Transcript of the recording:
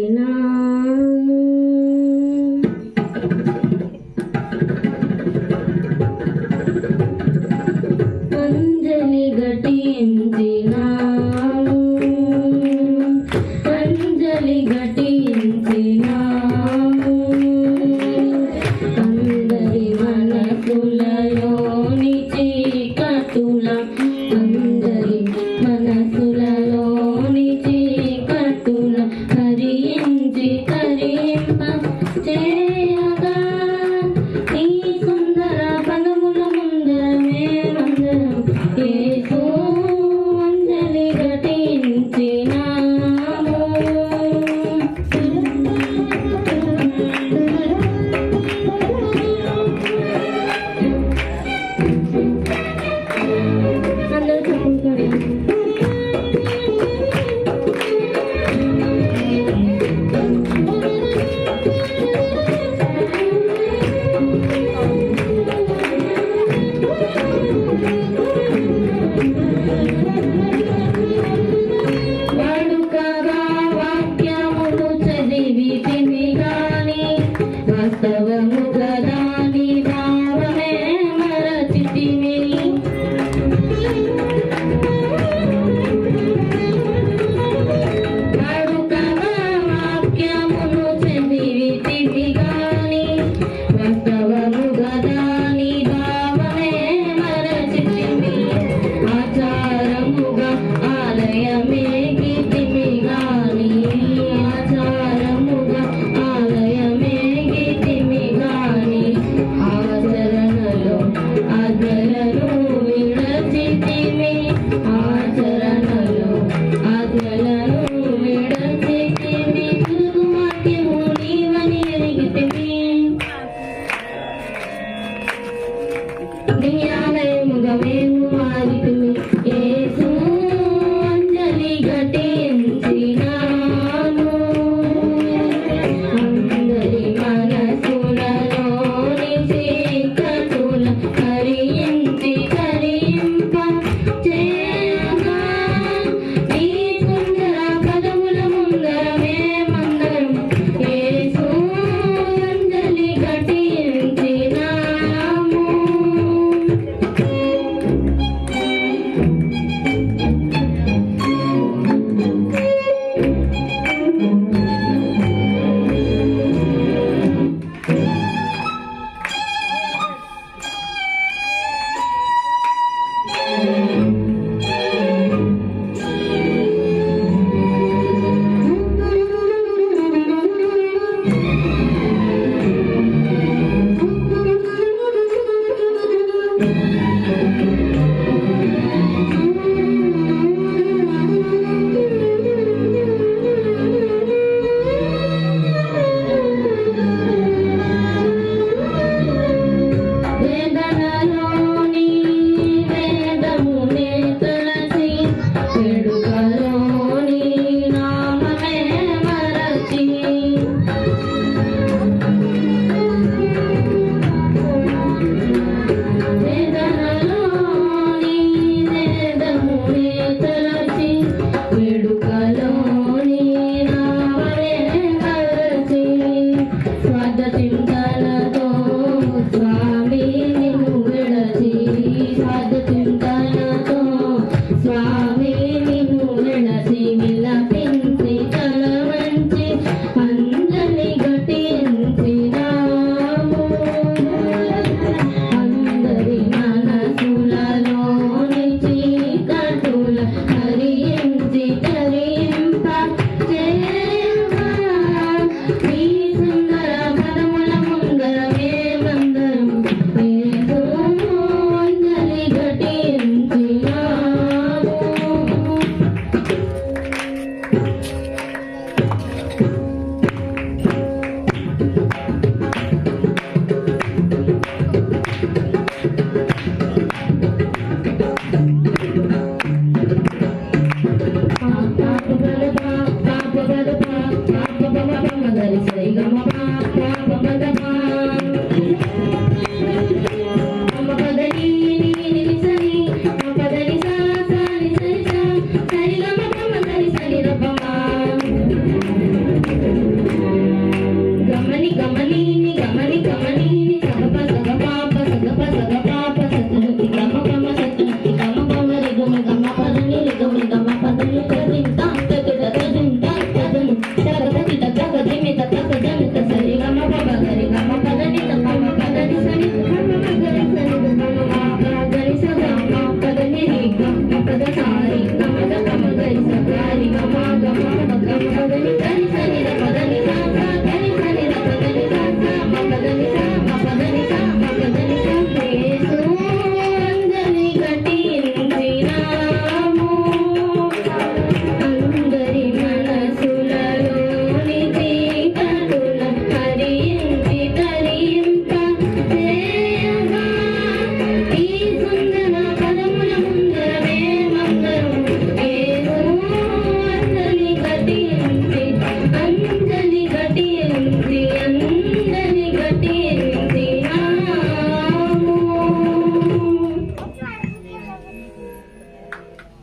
ఘటించినాము అంజలి ఘటించినాము అంజలి ఘటించినాము అందరి మనసులలోని చీకటుల అందరి మనసులలోని చీకటుల హరించి కరింప చేయగా ఈ సుందర పదముల ముందరమే మందరం యేసు అంజలి ఘటించినాము అందరూ చెప్పుకోండి. వాడుకగా వాక్యములు చదివితిమి గాని వాస్తవముగా దాని భావమే మరచితిమి వాడుకగా వాక్యములు చదివితిమి గాని వాస్తవముగా దాని భావమే మరచితిమి ఆచారముగా ఆలయమే గీతిమి గాని ఆచారముగా ఆలయమే గీతిమి గాని ఆచరణలో ఆజ్ఞలను విడచితిమి ఆచరణలో ఆజ్ఞలను విడచితిమి వాక్యము నీవని ఎరిగితిమి నీ ఆలయముగా మేము మారితిమి యేసు అంజలి ఘటించినాము అందరి మనసులలోని చీకటుల హరించి కరింప చేయగా ఈ సుందర పదముల ముందరమే మందరం యేసు అంజలి ఘటించినాము వేదనలోని వేదమునే తలచి వేడుకలోని నామమే మరచి వేదనలోని వేదమునే తలచి వేడుకలోని నామమే మరచి స్వార్థ చింతనతో స్వామి నిన్ను విడచి స్వార్థ చింతనతో స్వామి నిన్ను విడచి విలపించి తల వంచి అంజలి ఘటించినాము అందరి మనసులలోని చీకటుల హరించి కరింప చేయగా ఈ సుందర పదముల ముందరమే మందరం యేసు అంజలి ఘటించినాము సరి గమ పమ సరి సరి రపమా మదని